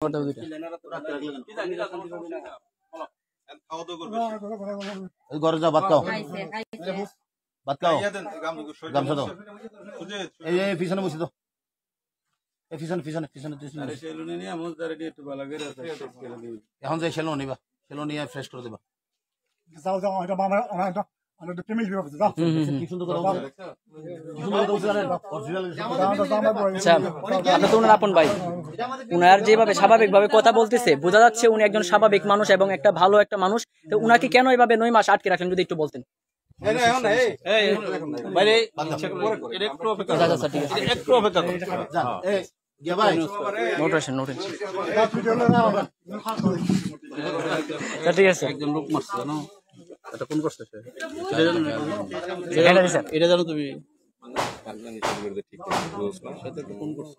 করতে হবে দুইটা ঘরে যাও ভাত খাও গামছা দাও এই পিছনে বসে দাও এই পিছনে এখন যাই সেলো নিবা সেলো নিয়ে ফ্রেশ করে দেবা উনার যেভাবে স্বাভাবিক ভাবে কথা বলতেছে বোঝা যাচ্ছে উনি একজন স্বাভাবিক মানুষ এবং একটা ভালো একটা মানুষ। তো উনাকে কেন এইভাবে 9 মাস আটকে রাখলেন যদি একটু বলতেন। ঠিক আছে একজন লোক মারছে না এটা কোন করছে এটা জানো তুমি কোন করছে